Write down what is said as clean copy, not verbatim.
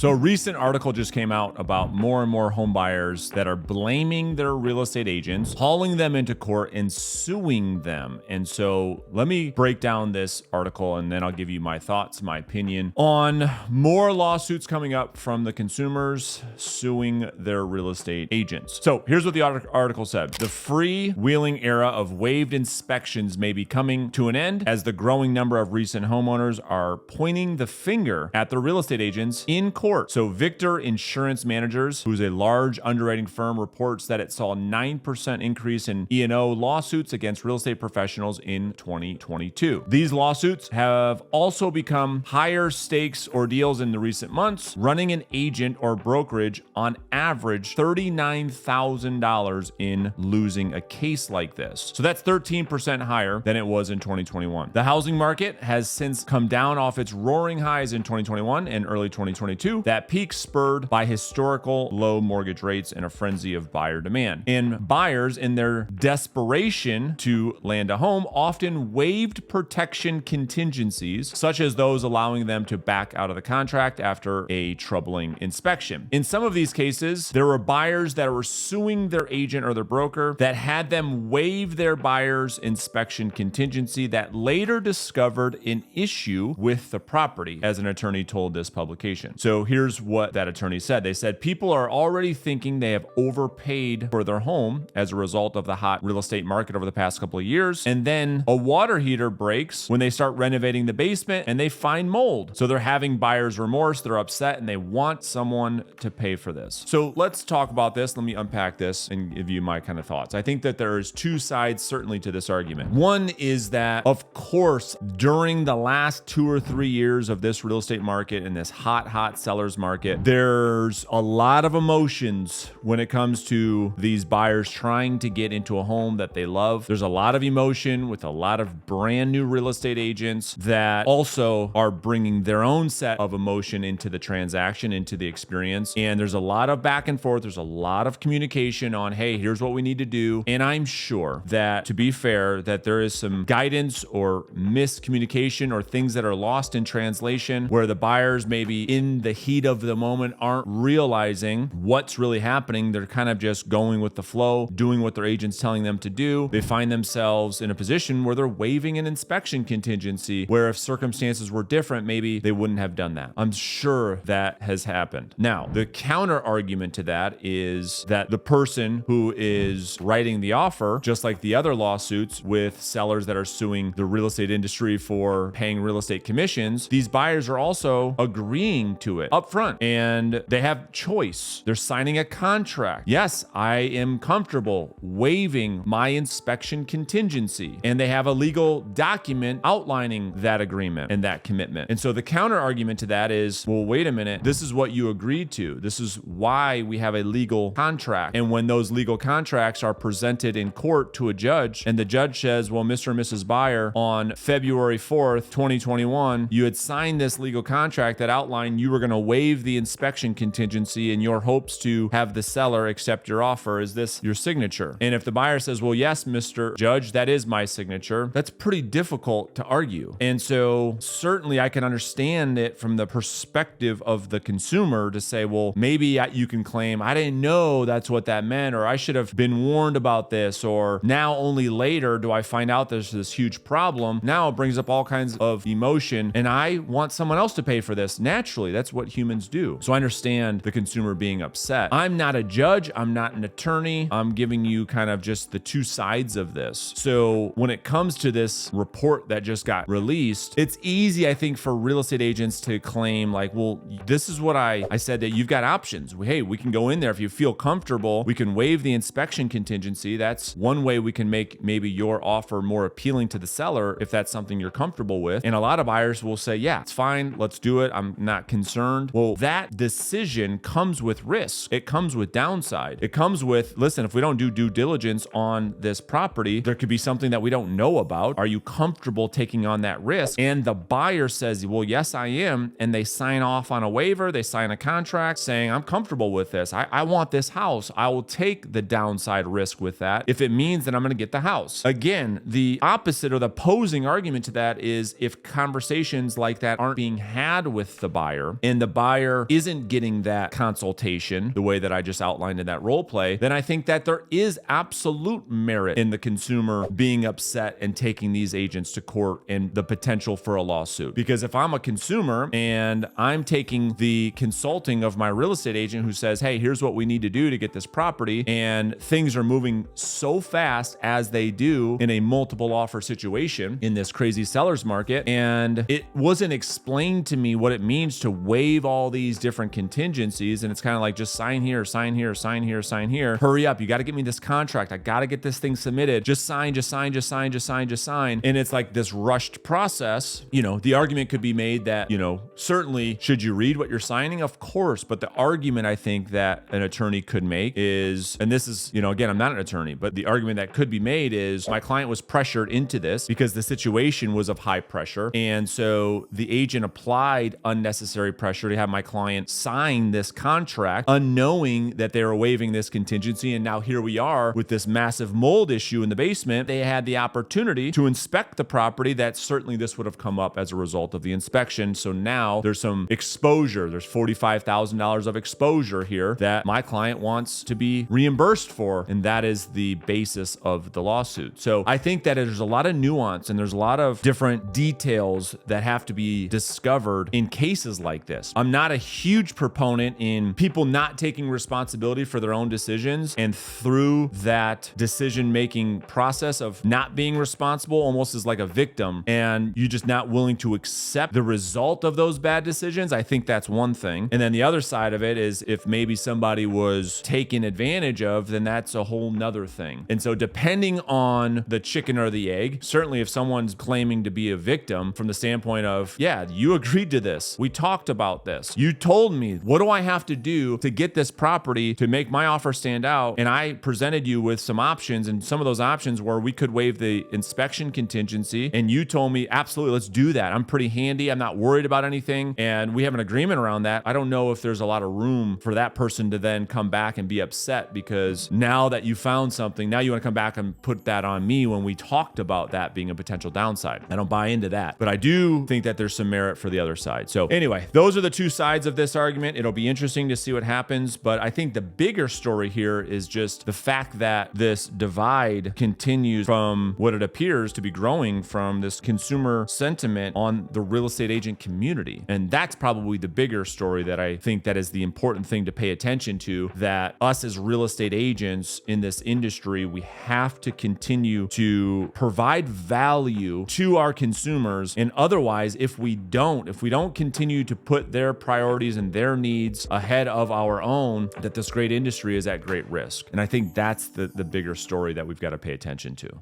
So a recent article just came out about more and more home buyers that are blaming their real estate agents, hauling them into court and suing them. And so let me break down this article and then I'll give you my thoughts, my opinion on more lawsuits coming up from the consumers suing their real estate agents. So here's what the article said. The freewheeling era of waived inspections may be coming to an end as the growing number of recent homeowners are pointing the finger at the real estate agents in court. So Victor Insurance Managers, who's a large underwriting firm, reports that it saw a 9% increase in E&O lawsuits against real estate professionals in 2022. These lawsuits have also become higher stakes ordeals in the recent months, running an agent or brokerage on average $39,000 in losing a case like this. So that's 13% higher than it was in 2021. The housing market has since come down off its roaring highs in 2021 and early 2022. That peak spurred by historical low mortgage rates and a frenzy of buyer demand. And buyers, in their desperation to land a home, often waived protection contingencies, such as those allowing them to back out of the contract after a troubling inspection. In some of these cases, there were buyers that were suing their agent or their broker that had them waive their buyer's inspection contingency that later discovered an issue with the property, as an attorney told this publication. So here's what that attorney said. They said, people are already thinking they have overpaid for their home as a result of the hot real estate market over the past couple of years. And then a water heater breaks when they start renovating the basement and they find mold. So they're having buyer's remorse. They're upset and they want someone to pay for this. So let's talk about this. Let me unpack this and give you my kind of thoughts. I think that there's two sides certainly to this argument. One is that, of course, during the last 2 or 3 years of this real estate market and this hot seller's market, there's a lot of emotions when it comes to these buyers trying to get into a home that they love. There's a lot of emotion with a lot of brand new real estate agents that also are bringing their own set of emotion into the transaction, into the experience. And there's a lot of back and forth. There's a lot of communication on, hey, here's what we need to do. And I'm sure that, to be fair, that there is some guidance or miscommunication or things that are lost in translation where the buyers maybe in the heat of the moment aren't realizing what's really happening. They're kind of just going with the flow, doing what their agent's telling them to do. They find themselves in a position where they're waiving an inspection contingency, where if circumstances were different, maybe they wouldn't have done that. I'm sure that has happened. Now, the counter argument to that is that the person who is writing the offer, just like the other lawsuits with sellers that are suing the real estate industry for paying real estate commissions, these buyers are also agreeing to it up front and they have choice. They're signing a contract. Yes, I am comfortable waiving my inspection contingency. And they have a legal document outlining that agreement and that commitment. And so the counter argument to that is, well, wait a minute, this is what you agreed to. This is why we have a legal contract. And when those legal contracts are presented in court to a judge and the judge says, well, Mr. and Mrs. Buyer, on February 4th, 2021, you had signed this legal contract that outlined you were going to waive the inspection contingency in your hopes to have the seller accept your offer. Is this your signature? And if the buyer says, well, yes, Mr. Judge, that is my signature, that's pretty difficult to argue. And so certainly I can understand it from the perspective of the consumer to say, well, maybe you can claim, I didn't know that's what that meant, or I should have been warned about this, or now only later do I find out there's this huge problem. Now it brings up all kinds of emotion and I want someone else to pay for this. Naturally, that's what humans do. So I understand the consumer being upset. I'm not a judge. I'm not an attorney. I'm giving you kind of just the two sides of this. So when it comes to this report that just got released, it's easy, I think, for real estate agents to claim like, well, this is what I said, that you've got options. Hey, we can go in there if you feel comfortable. We can waive the inspection contingency. That's one way we can make maybe your offer more appealing to the seller if that's something you're comfortable with. And a lot of buyers will say, yeah, it's fine. Let's do it. I'm not concerned. Well, that decision comes with risk. It comes with downside. It comes with, listen, if we don't do due diligence on this property, there could be something that we don't know about. Are you comfortable taking on that risk? And the buyer says, well, yes, I am. And they sign off on a waiver. They sign a contract saying, I'm comfortable with this. I want this house. I will take the downside risk with that if it means that I'm going to get the house. Again, the opposite or the opposing argument to that is if conversations like that aren't being had with the buyer and the buyer isn't getting that consultation the way that I just outlined in that role play, then I think that there is absolute merit in the consumer being upset and taking these agents to court and the potential for a lawsuit. Because if I'm a consumer and I'm taking the consulting of my real estate agent who says, hey, here's what we need to do to get this property, and things are moving so fast as they do in a multiple offer situation in this crazy seller's market, and it wasn't explained to me what it means to waive all these different contingencies, and it's kind of like just sign here, sign here, sign here, sign here. Hurry up, you got to get me this contract. I got to get this thing submitted. Just sign, just sign, just sign, just sign, just sign. And it's like this rushed process. The argument could be made that, certainly should you read what you're signing? Of course. But the argument I think that an attorney could make is, and this is, again, I'm not an attorney, but the argument that could be made is my client was pressured into this because the situation was of high pressure. And so the agent applied unnecessary pressure to have my client sign this contract, unknowing that they were waiving this contingency. And now here we are with this massive mold issue in the basement. They had the opportunity to inspect the property. That certainly this would have come up as a result of the inspection. So now there's some exposure. There's $45,000 of exposure here that my client wants to be reimbursed for. And that is the basis of the lawsuit. So I think that there's a lot of nuance and there's a lot of different details that have to be discovered in cases like this. I'm not a huge proponent in people not taking responsibility for their own decisions, and through that decision-making process of not being responsible almost as like a victim, and you're just not willing to accept the result of those bad decisions. I think that's one thing. And then the other side of it is if maybe somebody was taken advantage of, then that's a whole nother thing. And so depending on the chicken or the egg, certainly if someone's claiming to be a victim from the standpoint of, yeah, you agreed to this. We talked about this. You told me, what do I have to do to get this property to make my offer stand out? And I presented you with some options, and some of those options were we could waive the inspection contingency. And you told me, absolutely, let's do that. I'm pretty handy. I'm not worried about anything. And we have an agreement around that. I don't know if there's a lot of room for that person to then come back and be upset because now that you found something, now you want to come back and put that on me when we talked about that being a potential downside. I don't buy into that, but I do think that there's some merit for the other side. So anyway, those are the two sides of this argument. It'll be interesting to see what happens, but I think the bigger story here is just the fact that this divide continues from what it appears to be growing from this consumer sentiment on the real estate agent community. And that's probably the bigger story that I think that is the important thing to pay attention to, that us as real estate agents in this industry, we have to continue to provide value to our consumers. And otherwise, if we don't continue to put their priorities and their needs ahead of our own, that this great industry is at great risk. And I think that's the bigger story that we've got to pay attention to.